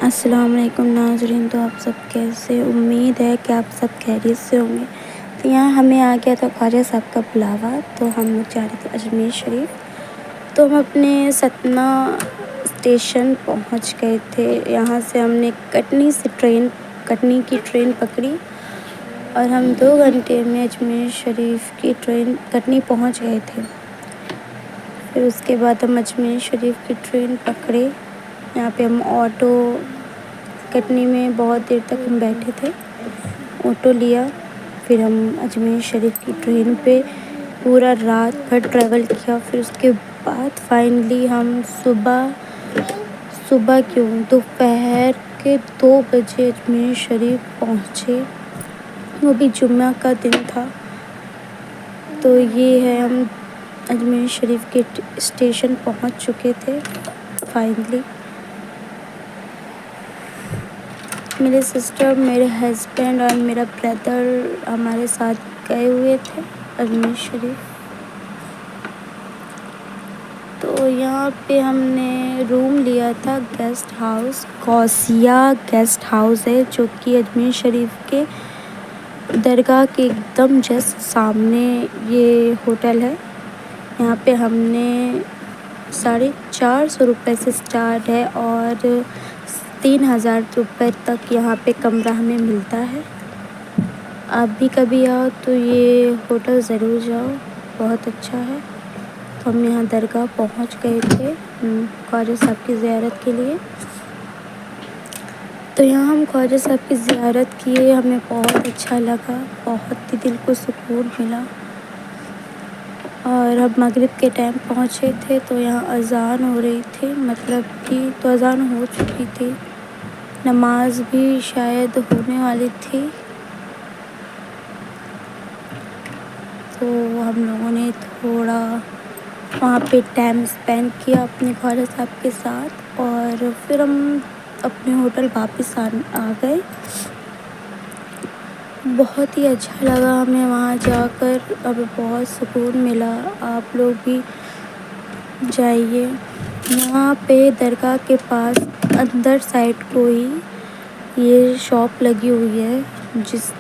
السلام علیکم ناظرین، تو آپ سب کیسے؟ امید ہے کہ آپ سب خیریت سے ہوں گے۔ تو یہاں ہمیں آ گیا تھا خواجہ صاحب کا بلاوا، تو ہم لوگ جا رہے تھے اجمیر شریف۔ تو ہم اپنے ستنا اسٹیشن پہنچ گئے تھے۔ یہاں سے ہم نے کٹنی کی ٹرین پکڑی اور ہم 2 گھنٹے میں اجمیر شریف کی ٹرین کٹنی پہنچ گئے تھے۔ پھر اس کے بعد ہم اجمیر شریف کی ٹرین پکڑے۔ یہاں پہ ہم آٹو کٹنی میں بہت دیر تک ہم بیٹھے تھے، آٹو لیا، پھر ہم اجمیر شریف کی ٹرین پہ پورا رات بھر ٹریول کیا۔ پھر اس کے بعد فائنلی ہم دوپہر کے 2 بجے اجمیر شریف پہنچے۔ وہ بھی جمعہ کا دن تھا۔ تو یہ ہے، ہم اجمیر شریف کے اسٹیشن پہنچ چکے تھے فائنلی۔ میرے سسٹر، میرے ہسبینڈ اور میرا بردر ہمارے ساتھ گئے ہوئے تھے اجمیر شریف۔ تو یہاں پہ ہم نے روم لیا تھا گیسٹ ہاؤس، غوثیہ گیسٹ ہاؤس ہے، جو کہ اجمیر شریف کے درگاہ کے ایک دم جسٹ سامنے یہ ہوٹل ہے۔ یہاں پہ ہم نے 450 روپے سے اسٹارٹ ہے اور 3000 روپے تک یہاں پہ کمرہ ہمیں ملتا ہے۔ آپ بھی کبھی آؤ تو یہ ہوٹل ضرور جاؤ، بہت اچھا ہے۔ تو ہم یہاں درگاہ پہنچ گئے تھے خواجہ صاحب کی زیارت کے لیے۔ تو یہاں ہم خواجہ صاحب کی زیارت کیے، ہمیں بہت اچھا لگا، بہت ہی دل کو سکون ملا۔ اور اب مغرب کے ٹائم پہنچے تھے تو یہاں اذان ہو رہی تھی، تو اذان ہو چکی تھی، نماز بھی شاید ہونے والی تھی۔ تو ہم لوگوں نے تھوڑا وہاں پہ ٹائم اسپینڈ کیا اپنے خواجہ صاحب کے ساتھ، اور پھر ہم اپنے ہوٹل واپس آ گئے۔ بہت ہی اچھا لگا ہمیں وہاں جا کر، ہمیں بہت سکون ملا۔ آپ لوگ بھی جائیے۔ یہاں پہ درگاہ کے پاس اندر سائڈ کو ہی یہ شاپ لگی ہوئی ہے،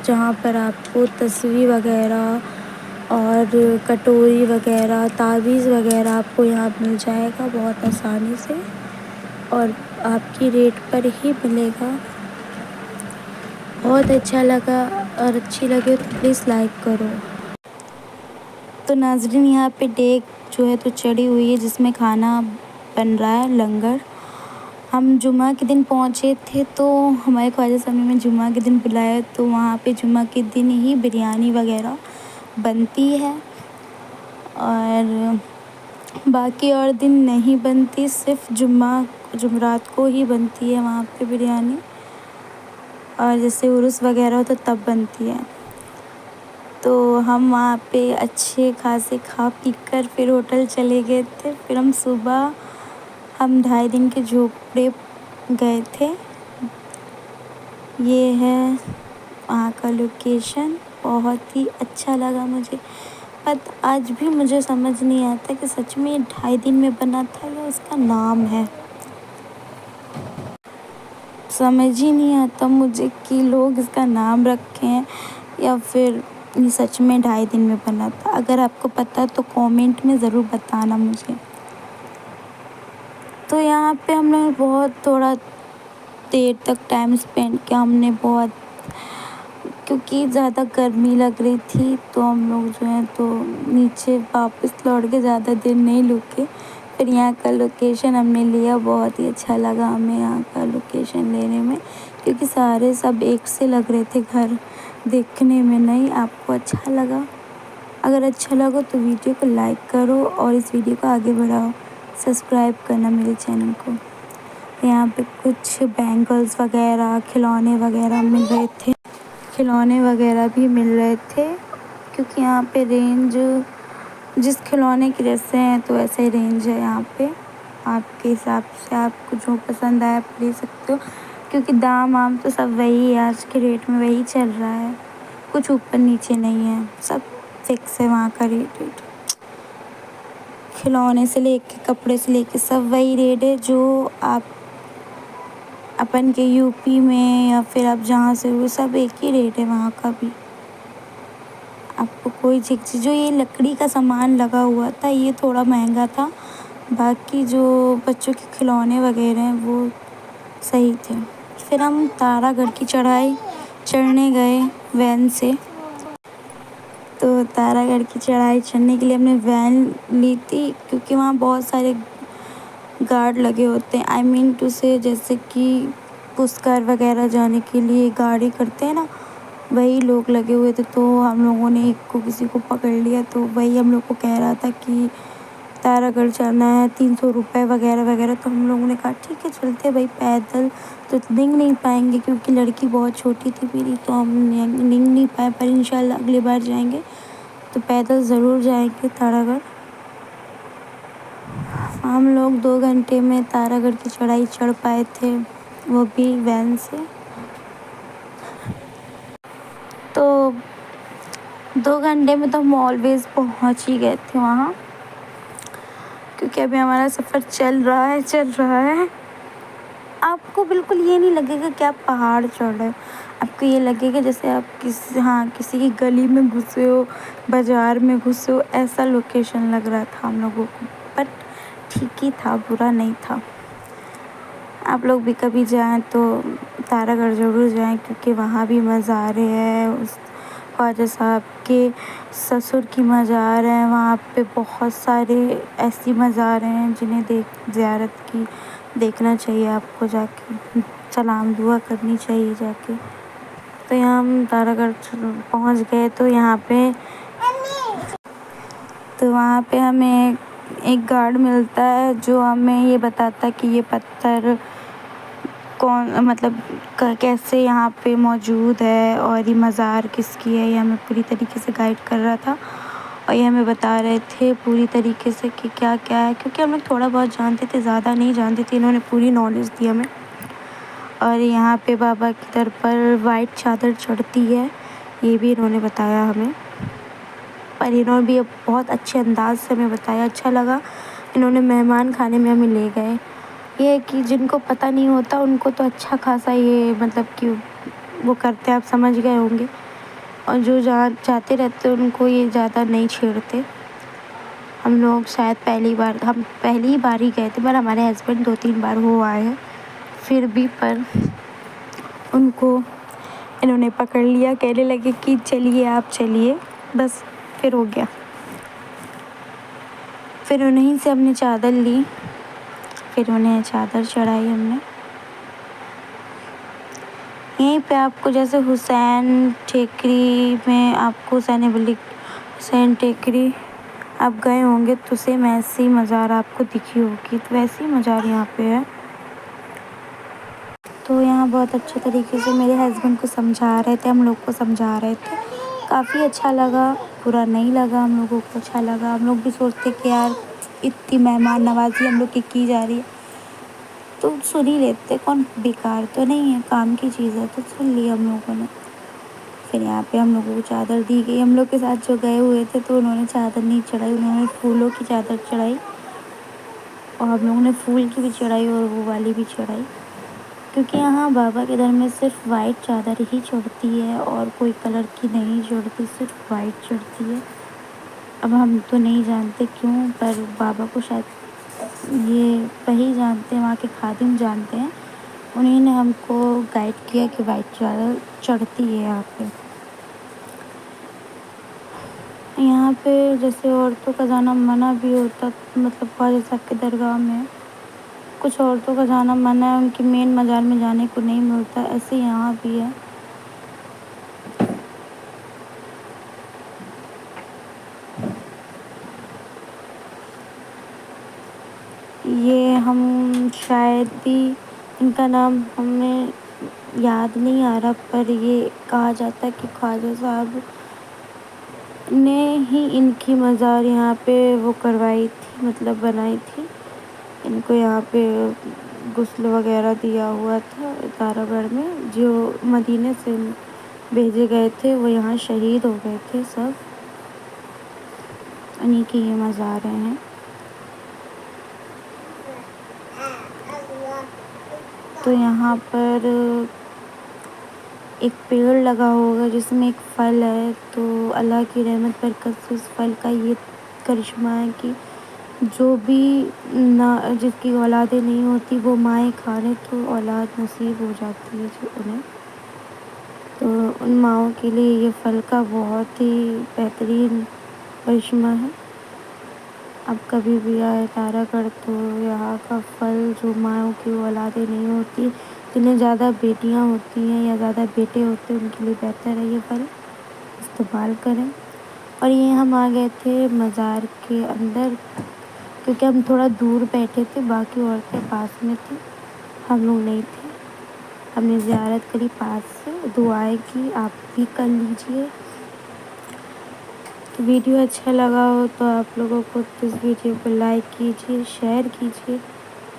جہاں پر آپ کو تسبیح وغیرہ اور کٹوری وغیرہ، تعویذ وغیرہ آپ کو یہاں مل جائے گا بہت آسانی سے، اور آپ کی ریٹ پر ہی ملے گا۔ بہت اچھا لگا، اور اچھی لگے تو پلیز لائک کرو۔ تو ناظرین، یہاں پہ دیگ جو ہے تو چڑھی ہوئی ہے، جس میں کھانا بن رہا ہے، لنگر۔ ہم جمعہ کے دن پہنچے تھے، تو ہمارے خواجہ صاحب نے ہمیں جمعہ کے دن بلایا، تو وہاں پہ جمعہ کے دن ہی بریانی وغیرہ بنتی ہے، اور باقی اور دن نہیں بنتی، صرف جمعرات کو ہی بنتی ہے وہاں پہ بریانی، اور جیسے عرس وغیرہ ہو تو تب بنتی ہے۔ تو ہم وہاں پہ اچھے خاصے کھا پی کر پھر ہوٹل چلے گئے تھے۔ پھر ہم صبح 2.5 دن کے جھوپڑے گئے تھے۔ یہ ہے وہاں کا لوکیشن، بہت ہی اچھا لگا مجھے، بٹ آج بھی مجھے سمجھ نہیں آتا کہ سچ میں 2.5 دن میں بنا تھا یا اس کا نام ہے۔ سمجھ ہی نہیں آتا مجھے کہ لوگ اس کا نام رکھے ہیں یا پھر یہ سچ میں 2.5 دن میں بنا تھا۔ اگر آپ کو پتہ تو کامنٹ میں ضرور بتانا مجھے۔ تو یہاں پہ ہم نے بہت تھوڑا دیر تک ٹائم اسپینڈ کیا، ہم نے کیونکہ زیادہ گرمی لگ رہی تھی، تو ہم لوگ جو ہیں تو نیچے واپس لوٹ کے زیادہ دیر نہیں رکے۔ پھر یہاں کا لوکیشن ہم نے لیا، بہت ہی اچھا لگا ہمیں یہاں کا لوکیشن لینے میں، کیونکہ سب ایک سے لگ رہے تھے گھر دیکھنے میں۔ نہیں، آپ کو اچھا لگا؟ اگر اچھا لگا تو ویڈیو کو لائک کرو اور اس ویڈیو کو آگے بڑھاؤ، سبسکرائب کرنا میرے چینل کو۔ یہاں پہ کچھ بینگلز وغیرہ، کھلونے وغیرہ مل رہے تھے، کھلونے وغیرہ بھی مل رہے تھے، کیونکہ یہاں پہ رینج جس کھلونے کی جیسے ہیں تو ایسے ہی رینج ہے یہاں پہ۔ آپ کے حساب سے آپ کو جو پسند آئے آپ لے سکتے ہو، کیونکہ دام تو سب وہی ہے، آج کے ریٹ میں وہی چل رہا ہے، کچھ اوپر نیچے نہیں ہے، سب فکس ہے وہاں کا ریٹ۔ کھلونے سے لے کے کپڑے سے لے کے سب وہی ریٹ ہے جو آپ اپن کے یوپی میں یا پھر آپ جہاں سے وہ سب ایک ہی ریٹ ہے وہاں کا بھی. آپ کو کوئی چیز جو یہ لکڑی کا سامان لگا ہوا تھا یہ تھوڑا مہنگا تھا، باقی جو بچوں کے کھلونے وغیرہ ہیں وہ صحیح تھے. پھر ہم تارا گڑھ کی چڑھائی چڑھنے گئے وین سے. تو تارا گڑھ کی چڑھائی چڑھنے کے لیے ہم نے وین لی تھی کیونکہ وہاں بہت سارے گارڈ لگے ہوتے ہیں. آئی مین ٹو سے جیسے کہ پشکر وغیرہ جانے کے لیے گاڑی کرتے ہیں نا، وہی لوگ لگے ہوئے تھے. تو ہم لوگوں نے ایک کو کسی کو پکڑ لیا تو وہی ہم لوگ کو کہہ رہا تھا کہ تارا گڑھ جانا ہے 300 روپے وغیرہ وغیرہ. تو ہم لوگوں نے کہا ٹھیک ہے چلتے بھائی، پیدل تو ننگ نہیں پائیں گے کیونکہ لڑکی بہت چھوٹی تھی میری، تو ہم ننگ نہیں پائے. پر انشاءاللہ اگلی بار جائیں گے تو پیدل ضرور جائیں گے تارا گڑھ. ہم لوگ 2 گھنٹے میں تارا گڑھ کی چڑھائی چڑھ پائے تھے، وہ بھی وین سے. تو 2 گھنٹے میں تو ہم آلویز پہنچ ہی گئے تھے وہاں، کیونکہ ابھی ہمارا سفر چل رہا ہے. آپ کو بالکل یہ نہیں لگے گا کہ آپ پہاڑ چڑھ رہے ہو، آپ کو یہ لگے گا جیسے آپ کسی کی گلی میں گھسے ہو، بازار میں گھسے ہو، ایسا لوکیشن لگ رہا تھا ہم لوگوں کو. بٹ ٹھیک ہی تھا، برا نہیں تھا. آپ لوگ بھی کبھی جائیں تو تارا گڑھ ضرور جائیں کیونکہ وہاں بھی مزار ہے. اس خواجہ صاحب کے سسر کی مزار ہے وہاں پہ. بہت سارے ایسی مزار ہیں جنہیں زیارت کی دیکھنا چاہیے آپ کو، جا کے سلام دعا کرنی چاہیے جا کے. تو یہاں ہم تارا گڑھ پہنچ گئے تو وہاں پہ ہمیں ایک گارڈ ملتا ہے جو ہمیں یہ بتاتا ہے کہ یہ پتھر کیسے یہاں پہ موجود ہے اور یہ مزار کس کی ہے. یہ ہمیں پوری طریقے سے گائیڈ کر رہا تھا اور یہ ہمیں بتا رہے تھے پوری طریقے سے کہ کیا کیا ہے، کیونکہ ہم لوگ تھوڑا بہت جانتے تھے، زیادہ نہیں جانتے تھے. انہوں نے پوری نالج دی ہمیں. اور یہاں پہ بابا کے در پر وائٹ چادر چڑھتی ہے، یہ بھی انہوں نے بتایا ہمیں. پر انہوں نے بھی بہت اچھے انداز سے ہمیں بتایا، اچھا لگا. انہوں نے مہمان خانے میں ہمیں لے گئے. یہ ہے کہ جن کو پتہ نہیں ہوتا ان کو تو اچھا خاصا یہ کہ وہ کرتے ہیں، آپ سمجھ گئے ہوں گے. اور جو جاتے رہتے ان کو یہ زیادہ نہیں چھیڑتے. ہم لوگ شاید ہم پہلی بار ہی گئے تھے، پر ہمارے ہسبینڈ 2-3 بار ہو آئے ہیں. پھر بھی ان کو انہوں نے پکڑ لیا، کہنے لگے کہ چلیے آپ چلیے بس. پھر ہو گیا. پھر انہیں سے ہم نے چادر لی، پھر انہیں چادر چڑھائی ہم نے. یہیں پہ آپ کو جیسے حسین ٹیکری میں آپ کو حسین ٹیکری آپ گئے ہوں گے تو سیم ایسی مزار آپ کو دکھی ہوگی، تو ویسی مزار یہاں پہ ہے. تو یہاں بہت اچھے طریقے سے میرے ہسبینڈ کو سمجھا رہے تھے، ہم لوگ کو سمجھا رہے تھے. کافی اچھا لگا، برا نہیں لگا، ہم لوگوں کو اچھا لگا. ہم لوگ بھی سوچتے کہ یار اتنی مہمان نوازی ہم لوگ کی جا رہی ہے تو سن ہی لیتے، کون بیکار تو نہیں ہے، کام کی چیز ہے. تو سن لی ہم لوگوں نے. پھر یہاں پہ ہم لوگوں کو چادر دی گئی. ہم لوگ کے ساتھ جو گئے ہوئے تھے تو انہوں نے چادر نہیں چڑھائی، انہوں نے پھولوں کی چادر چڑھائی. اور ہم لوگوں نے پھول کی بھی چڑھائی اور وہ والی بھی چڑھائی، کیونکہ یہاں بابا کے در میں صرف وائٹ چادر ہی چڑھتی ہے اور کوئی کلر کی نہیں چڑھتی، صرف وائٹ چڑھتی ہے. اب ہم تو نہیں جانتے کیوں، پر بابا کو شاید یہ وہی جانتے ہیں، وہاں کے خادم جانتے ہیں. انہیں نے ہم کو گائیڈ کیا کہ وائٹ چادر چڑھتی ہے یہاں پہ. یہاں پہ جیسے عورتوں کا جانا منع بھی ہوتا، خواجہ صاحب کے درگاہ میں کچھ عورتوں کا جانا منع ہے، ان کی مین مزار میں جانے کو نہیں ملتا. ایسے یہاں بھی ہے. یہ ہم شاید بھی ان کا نام ہمیں یاد نہیں آ رہا، پر یہ کہا جاتا ہے کہ خواجہ صاحب نے ہی ان کی مزار یہاں پہ وہ کروائی تھی، بنائی تھی. ان کو یہاں پہ غسل وغیرہ دیا ہوا تھا تارا گڑھ میں. جو مدینے سے بھیجے گئے تھے وہ یہاں شہید ہو گئے تھے سب، انہیں کی یہ مزار ہیں. تو یہاں پر ایک پیڑ لگا ہوگا جس میں ایک پھل ہے، تو اللہ کی رحمت برکت سے اس پھل کا یہ کرشمہ ہے کہ جو بھی جس کی اولادیں نہیں ہوتی وہ مائیں کھانے تو اولاد نصیب ہو جاتی ہے جو انہیں، تو ان ماؤں کے لیے یہ پھل کا بہت ہی بہترین کرشمہ ہے۔ اب کبھی بھی آئے تارا گڑھ تو یہاں کا پھل جو ماؤں کی اولادیں نہیں ہوتی، جنہیں زیادہ بیٹیاں ہوتی ہیں یا زیادہ بیٹے ہوتے ہیں، ان کے لیے بہتر ہے یہ پھل استعمال کریں۔ اور یہ ہم آ گئے تھے مزار کے اندر کیونکہ ہم تھوڑا دور بیٹھے تھے، باقی عورتیں پاس میں تھیں، ہم لوگ نہیں تھے۔ ہم نے زیارت کری پاس سے، دعائیں کی، آپ بھی کر لیجئے۔ ویڈیو اچھا لگا ہو تو آپ لوگوں کو اس ویڈیو کو لائک کیجیے، شیئر کیجیے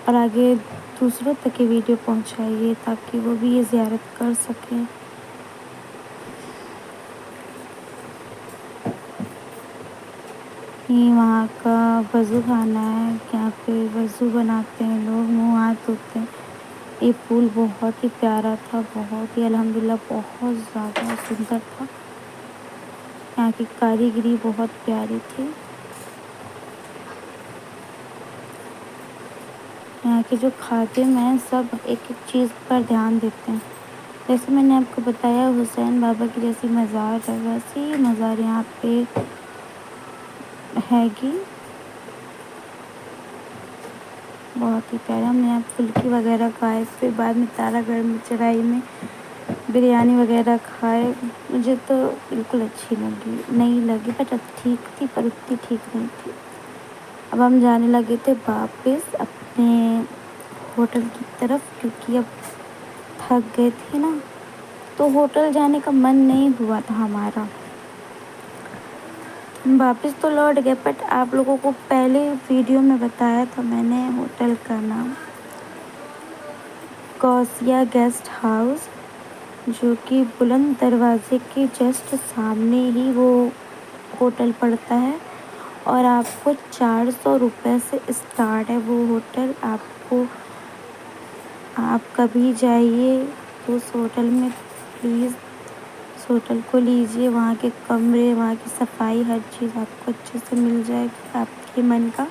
اور آگے دوسروں تک یہ ویڈیو پہنچائیے تاکہ وہ بھی یہ زیارت کر سکیں۔ یہ وہاں کا وضو خانہ ہے، یہاں پہ وضو بناتے ہیں لوگ، منہ ہاتھ دھوتے ہیں۔ یہ پول بہت ہی پیارا تھا، بہت ہی الحمدللہ بہت زیادہ سندر تھا، یہاں کی کاریگری بہت پیاری تھی۔ یہاں کے جو خادم ہیں سب ایک ایک چیز پر دھیان دیتے ہیں، جیسے میں نے آپ کو بتایا حسین بابا کی جیسی مزار ہے ویسی مزار یہاں پہ ہے گی، بہت ہی پیارا۔ ہم نے یہاں پھلکی وغیرہ کھائے، پھر بعد میں تارا گڑھ میں چڑھائی میں بریانی وغیرہ کھائے، مجھے تو بالکل اچھی نہیں لگی، بٹ اب ٹھیک تھی پر اتنی ٹھیک نہیں تھی۔ اب ہم جانے لگے تھے واپس اپنے ہوٹل کی طرف کیونکہ اب تھک گئے تھے نا، تو ہوٹل جانے کا من نہیں ہوا تھا ہمارا۔ واپس تو لوٹ گئے بٹ آپ لوگوں کو پہلے ویڈیو میں بتایا تھا میں نے ہوٹل کا نام کوسیا گیسٹ ہاؤس، جو کہ بلند دروازے کے جسٹ سامنے ہی وہ ہوٹل پڑتا ہے، اور آپ کو 400 روپے سے اسٹارٹ ہے وہ ہوٹل۔ آپ کبھی جائیے تو اس ہوٹل میں پلیز اس ہوٹل کو لیجیے، وہاں کے کمرے، وہاں کی صفائی، ہر چیز آپ کو اچھے سے مل جائے گی آپ کے من کا۔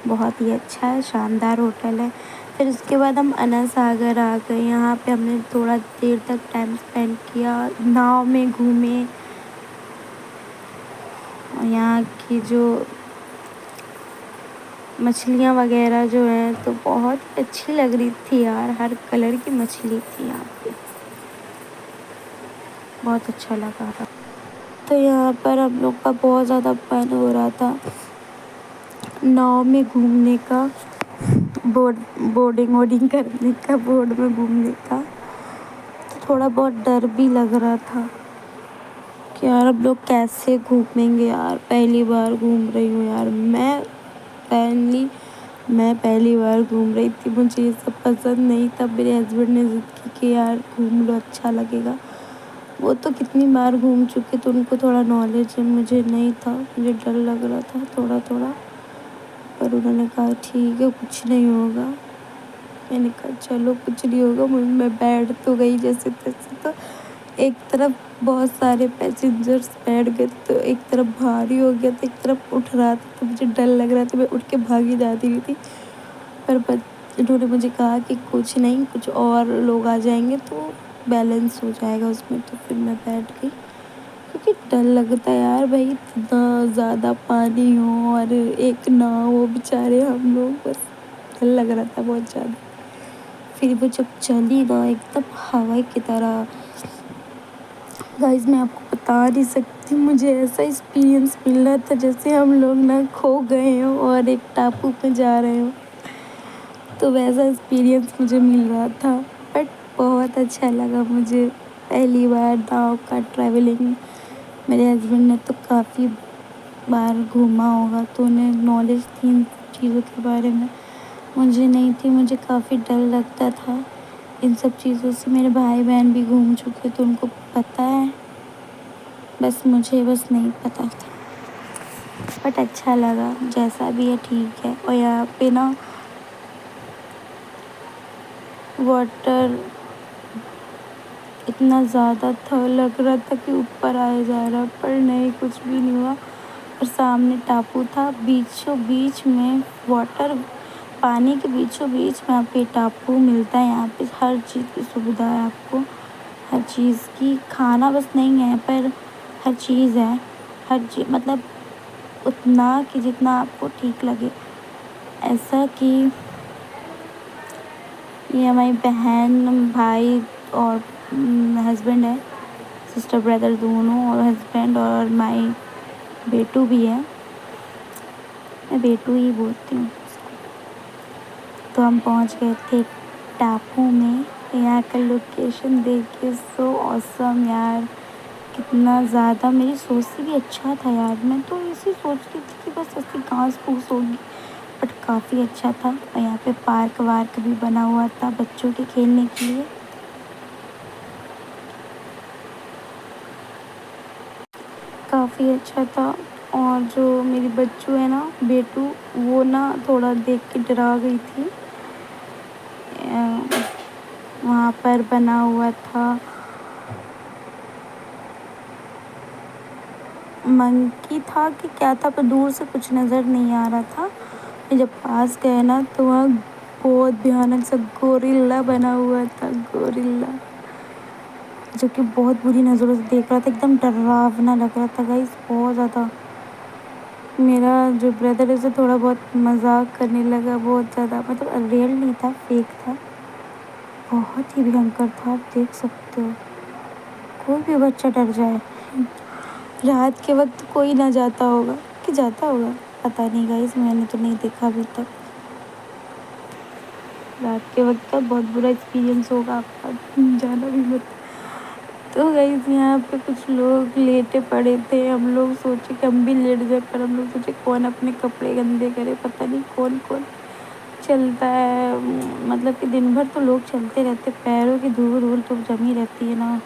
بہت ہی اچھا ہے، شاندار ہوٹل ہے۔ پھر اس کے بعد ہم انا ساگر آ گئے، یہاں پہ ہم نے تھوڑا دیر تک ٹائم اسپینڈ کیا، ناؤ میں گھومے، یہاں کی جو مچھلیاں وغیرہ جو ہیں تو بہت اچھی لگ رہی تھی یار، ہر کلر کی مچھلی تھی یہاں پہ، بہت اچھا لگا تھا۔ تو یہاں پر ہم لوگ کا بہت زیادہ من ہو رہا تھا ناؤ میں گھومنے کا، بورڈنگ کرنے کا، بورڈ میں گھومنے کا، تھوڑا بہت ڈر بھی لگ رہا تھا کہ یار اب لوگ کیسے گھومیں گے یار، پہلی بار گھوم رہی ہوں یار، میں پہلی بار گھوم رہی تھی، مجھے یہ سب پسند نہیں تھا، میرے ہسبینڈ نے ضد کی کہ یار گھوم لو اچھا لگے گا، وہ تو کتنی بار گھوم چکے تو ان کو تھوڑا نالج ہے، مجھے نہیں تھا، مجھے ڈر لگ رہا تھا تھوڑا تھوڑا، پر انہوں نے کہا ٹھیک ہے کچھ نہیں ہوگا، میں نے کہا چلو کچھ نہیں ہوگا، میں بیٹھ تو گئی جیسے تیسے، تو ایک طرف بہت سارے پیسنجرس بیٹھ گئے تو ایک طرف بھاری ہو گیا تھا، ایک طرف اٹھ رہا تھا تو مجھے ڈر لگ رہا تھا، میں اٹھ کے بھاگی جاتی رہی تھی، پر انہوں نے مجھے کہا کہ کچھ نہیں، کچھ اور لوگ آ جائیں گے تو بیلنس ہو جائے گا اس میں، تو پھر میں بیٹھ گئی کیونکہ ڈر لگتا ہے یار بھائی، اتنا زیادہ پانی ہو اور ایک ناؤ ہو، بیچارے ہم لوگ، بس ڈر لگ رہا تھا بہت زیادہ۔ پھر وہ جب چلی نا ایک دم ہوا کی طرح، گائز میں آپ کو بتا نہیں سکتی، مجھے ایسا ایکسپیرئنس مل رہا تھا جیسے ہم لوگ نا کھو گئے ہوں اور ایک ٹاپو پہ جا رہے ہوں، تو ویسا ایکسپیرئنس مجھے مل رہا تھا، بٹ بہت اچھا لگا مجھے، پہلی بار ناؤ کا ٹریولنگ۔ میرے ہسبینڈ نے تو کافی بار گھوما ہوگا تو انہیں نالج تھی ان چیزوں کے بارے میں، مجھے نہیں تھی، مجھے کافی ڈر لگتا تھا ان سب چیزوں سے، میرے بھائی بہن بھی گھوم چکے تو ان کو پتہ ہے، بس مجھے نہیں پتہ تھا، بٹ اچھا لگا، جیسا بھی ہے ٹھیک ہے۔ اور یہاں پہ نا واٹر اتنا زیادہ تھا، لگ رہا تھا کہ اوپر آئے جا رہا، پر نہیں، کچھ بھی نہیں ہوا۔ اور سامنے ٹاپو تھا، بیچوں بیچ میں واٹر، پانی کے بیچوں بیچ میں آپ کو یہ ٹاپو ملتا ہے۔ یہاں پہ ہر چیز کی سویدھا ہے آپ کو، ہر چیز کی، کھانا بس نہیں ہے پر ہر چیز ہے، ہر چیز مطلب اتنا کہ جتنا آپ کو ٹھیک لگے۔ ایسا کہ یہ ہماری بہن، بھائی اور ہسبینڈ ہے، سسٹر بردر دونوں، اور ہسبینڈ اور مائی بیٹو بھی ہے، میں بیٹو ہی بولتی ہوں اس کو۔ تو ہم پہنچ گئے تھے ٹاپو میں۔ یہاں کا لوکیشن دیکھ کے سو آسم یار، کتنا زیادہ، میری سوچ سے بھی اچھا تھا یار۔ میں تو اسی سوچتی تھی کہ بس ایسی گھاس پھوس ہوگی، بٹ کافی اچھا تھا۔ اور یہاں پہ پارک وارک بھی بنا ہوا تھا بچوں کے کھیلنے کے لیے، کافی اچھا تھا۔ اور جو میری بچو ہے نا، بیٹو، وہ نا تھوڑا دیکھ کے ڈرا گئی تھی۔ وہاں پر بنا ہوا تھا منکی تھا کہ کیا تھا، پر دور سے کچھ نظر نہیں آ رہا تھا۔ جب پاس گئے نا تو وہاں بہت بھیانک سا گوریلا بنا ہوا تھا، گوریلا، جو کہ بہت بری نظروں سے دیکھ رہا تھا، ایک دم ڈراونا لگ رہا تھا گائز، بہت زیادہ۔ میرا جو بردر ہے اسے تھوڑا بہت مذاق کرنے لگا، بہت زیادہ، مطلب ریئل نہیں تھا، فیک تھا، بہت ہی بھینکر تھا، آپ دیکھ سکتے ہو۔ کوئی بھی بچہ ڈر جائے۔ رات کے وقت کوئی نہ جاتا ہوگا، کہ جاتا ہوگا پتہ نہیں گائز، میں نے تو نہیں دیکھا ابھی تک۔ رات کے وقت کا بہت برا ایکسپیرئنس ہوگا آپ کا، جانا بھی مت۔ تو گائز یہاں پہ کچھ لوگ لیٹے پڑے تھے، ہم لوگ سوچے کہ ہم بھی لیٹ جائے، پر ہم لوگ سوچے کون اپنے کپڑے گندے کرے، پتہ نہیں کون کون چلتا ہے، مطلب کہ دن بھر تو لوگ چلتے رہتے، پیروں کی دھول تو جمی رہتی ہے نا۔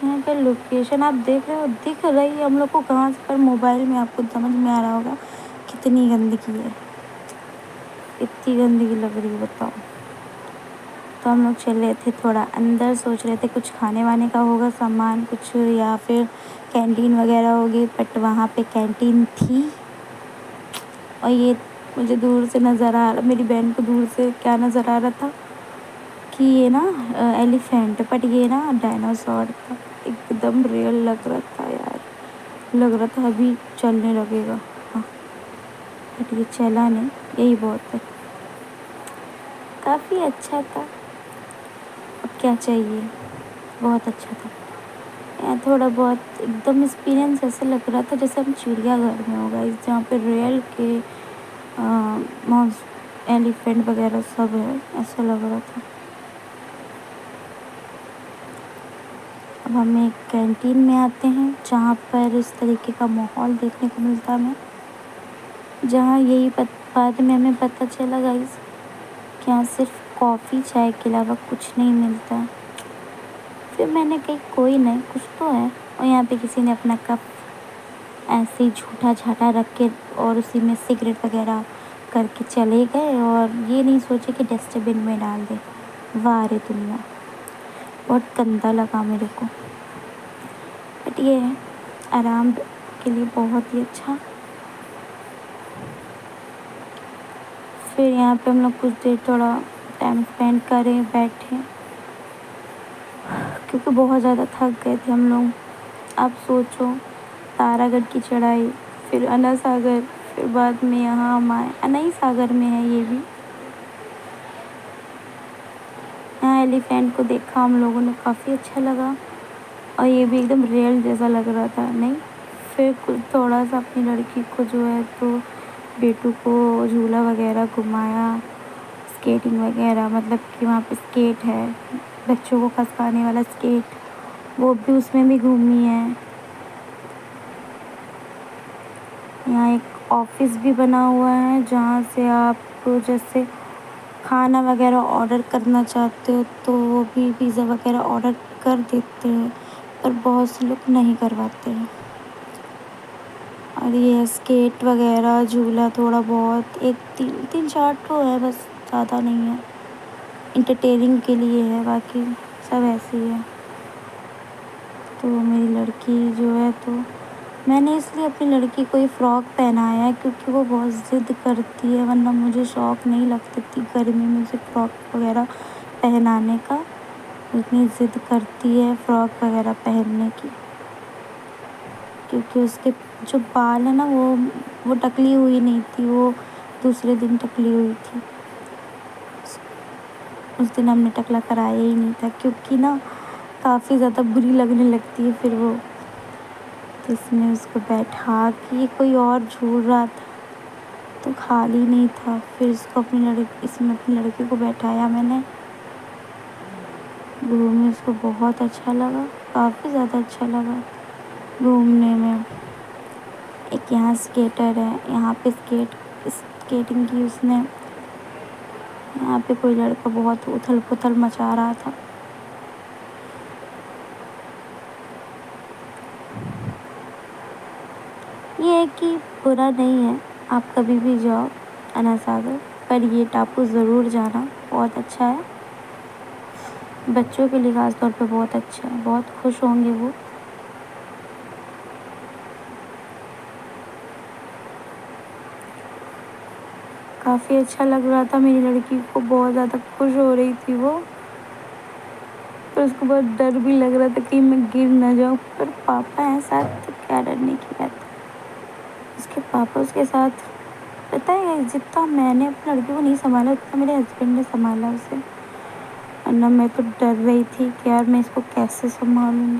یہاں کا لوکیشن آپ دیکھ رہے ہو، دکھ رہی ہے ہم لوگ کو کہاں سے، پر موبائل میں آپ کو سمجھ میں آ رہا ہوگا کتنی گندگی ہے، اتنی گندگی لگ رہی ہے بتاؤ۔ تو ہم لوگ چل رہے تھے تھوڑا اندر، سوچ رہے تھے کچھ کھانے وانے کا ہوگا سامان کچھ، یا پھر کینٹین وغیرہ ہوگی، بٹ وہاں پہ کینٹین تھی۔ اور یہ مجھے دور سے نظر آ رہا، میری بہن کو دور سے کیا نظر آ رہا تھا کہ یہ نا ایلیفینٹ، بٹ یہ نا ڈائناسور تھا، ایک دم ریئل لگ رہا تھا یار، لگ رہا تھا ابھی چلنے لگے گا، ہاں، بٹ یہ چلا نہیں، یہی بہت ہے۔ کافی اچھا تھا، اب کیا چاہیے، بہت اچھا تھا۔ یہاں تھوڑا بہت ایک دم ایکسپیرئنس ایسا لگ رہا تھا جیسے ہم چڑیا گھر میں ہوگا، جہاں پہ ریئل کے ایلیفینٹ وغیرہ سب ہے، ایسا لگ رہا تھا۔ اب ہم ایک کینٹین میں آتے ہیں جہاں پر اس طریقے کا ماحول دیکھنے کو ملتا ہے ہمیں، جہاں یہی بعد میں ہمیں پتہ چلا گائز کہ یہاں صرف کافی چائے کے علاوہ کچھ نہیں ملتا۔ پھر میں نے کہی کوئی نہیں، کچھ تو ہے، اور یہاں پہ کسی نے اپنا کپ ایسے ہی جھوٹا جھاٹا رکھ کے اور اسی میں سگریٹ وغیرہ کر کے چلے گئے، اور یہ نہیں سوچے کہ ڈسٹ بن میں ڈال دے۔ واہ رے دنیا، بہت گندا لگا میرے کو، بٹ یہ ہے آرام کے لیے بہت ہی اچھا۔ پھر یہاں پہ ہم لوگ کچھ دیر تھوڑا ٹائم اسپینڈ کریں، بیٹھے، کیونکہ بہت زیادہ تھک گئے تھے ہم لوگ۔ اب سوچو، تارا گڑھ کی چڑھائی، پھر انا ساگر، پھر بعد میں یہاں ہم آئے، انائی ساگر میں ہے یہ بھی۔ یہاں ایلیفینٹ کو دیکھا ہم لوگوں نے، کافی اچھا لگا، اور یہ بھی ایک دم ریئل جیسا لگ رہا تھا، نہیں۔ پھر کچھ تھوڑا سا اپنی لڑکی کو جو ہے تو بیٹو کو جھولا وغیرہ گھمایا، اسکیٹنگ وغیرہ، مطلب کہ وہاں پہ اسکیٹ ہے، بچوں کو کھسکانے والا اسکیٹ، وہ بھی اس میں بھی گھومی ہے۔ یہاں ایک آفس بھی بنا ہوا ہے جہاں سے آپ جیسے کھانا وغیرہ آڈر کرنا چاہتے ہو تو وہ بھی پیزا وغیرہ آڈر کر دیتے ہیں، پر بہت سے لوگ نہیں کرواتے ہیں۔ اور یہ اسکیٹ وغیرہ، جھولا تھوڑا بہت، ایک تین چار ٹھو ہے بس، زیادہ نہیں ہے۔ انٹرٹیننگ کے لیے ہے، باقی سب ایسے ہی ہے۔ تو میری لڑکی جو ہے تو میں نے اس لیے اپنی لڑکی کو یہ فراک پہنایا ہے کیونکہ وہ بہت ضد کرتی ہے، ورنہ مجھے شوق نہیں لگتی تھی گرمی میں اسے فراک وغیرہ پہنانے کا۔ اتنی ضد کرتی ہے فراک وغیرہ پہننے کی، کیونکہ اس کے جو بال ہے نا وہ ٹکلی ہوئی نہیں تھی، وہ دوسرے دن ٹکلی ہوئی تھی۔ اس دن ہم نے ٹکلا کرایا ہی نہیں تھا کیونکہ نا کافی زیادہ بری لگنے لگتی ہے پھر وہ۔ تو اس نے اس کو بیٹھا کے، کوئی اور جھول رہا تھا تو خالی نہیں تھا، پھر اس میں اپنی لڑکی کو بیٹھایا میں نے۔ گھومنے اس کو بہت اچھا لگا، کافی زیادہ اچھا لگا گھومنے میں۔ ایک یہاں اسکیٹر ہے، یہاں پہ اسکیٹنگ کی اس نے۔ یہاں پہ کوئی لڑکا بہت اتھل پتھل مچا رہا تھا۔ یہ ہے کہ برا نہیں ہے، آپ کبھی بھی جاؤ انا ساگر، پر یہ ٹاپو ضرور جانا، بہت اچھا ہے۔ بچوں کے لیے خاص طور پہ بہت اچھا ہے، بہت خوش ہوں گے وہ۔ کافی اچھا لگ رہا تھا، میری لڑکی کو بہت زیادہ خوش ہو رہی تھی وہ۔ پر اس کو بہت ڈر بھی لگ رہا تھا کہ میں گر نہ جاؤں، پر پاپا ہیں ساتھ تو کیا ڈرنے کی بات ہے۔ اس کے پاپا اس کے ساتھ، پتہ ہے جتنا میں نے اپنی لڑکی کو نہیں سنبھالا اتنا میرے ہسبینڈ نے سنبھالا اسے، ورنہ میں تو ڈر رہی تھی کہ یار میں اس کو کیسے سنبھالوں گی۔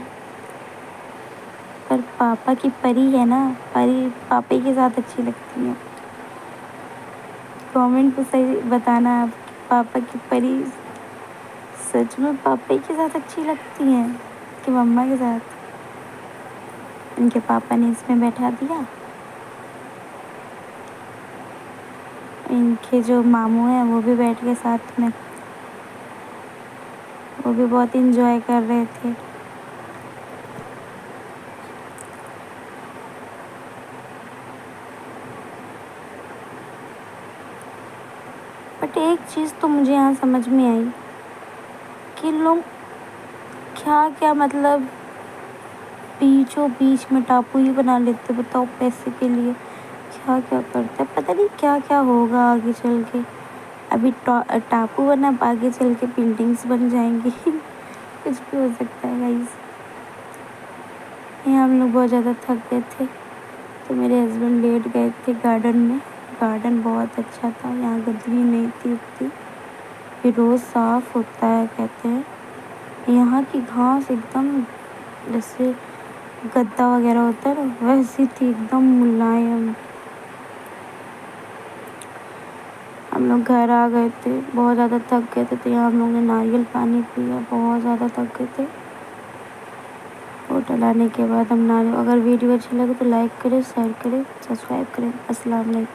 پر پاپا کی پری ہے نا، پری پاپا کے ساتھ اچھی لگتی ہے۔ کامنٹ پہ صحیح بتانا آپ کہ پاپا کی پری سچ میں پاپا کے ساتھ اچھی لگتی ہیں کہ مما کے ساتھ۔ ان کے پاپا نے اس میں بیٹھا دیا، ان کے جو ماموں ہیں وہ بھی بیٹھ گئے ساتھ میں، وہ بھی بہت انجوائے کر رہے تھے۔ بٹ ایک چیز تو مجھے یہاں سمجھ میں آئی کہ لوگ کیا کیا مطلب بیچوں بیچ میں ٹاپو ہی بنا لیتے، بتاؤ پیسے کے لیے کیا کیا کرتے ہیں۔ پتہ نہیں کیا کیا ہوگا آگے چل کے، ابھی ٹاپو بنا، آگے چل کے بلڈنگس بن جائیں گی کچھ بھی ہو سکتا ہے گائز۔ یہاں ہم لوگ بہت زیادہ تھک گئے تھے تو میرے ہسبینڈ لیٹ گئے تھے گارڈن میں۔ گارڈن بہت اچھا تھا، یہاں گندگی نہیں تھی اتنی، یہ روز صاف ہوتا ہے کہتے ہیں۔ یہاں کی گھاس ایک دم جیسے گدا وغیرہ ہوتا ہے نا ویسی تھی، ایک دم ملائم۔ ہم لوگ گھر آ گئے تھے، بہت زیادہ تھک گئے تھے تو یہاں ہم لوگ نے ناریل پانی پیا، بہت زیادہ تھک گئے تھے۔ ہوٹل آنے کے بعد ہم ناریل، اگر ویڈیو اچھی لگے تو لائک کریں، شیئر کریں، سبسکرائب کریں۔ السلام علیکم۔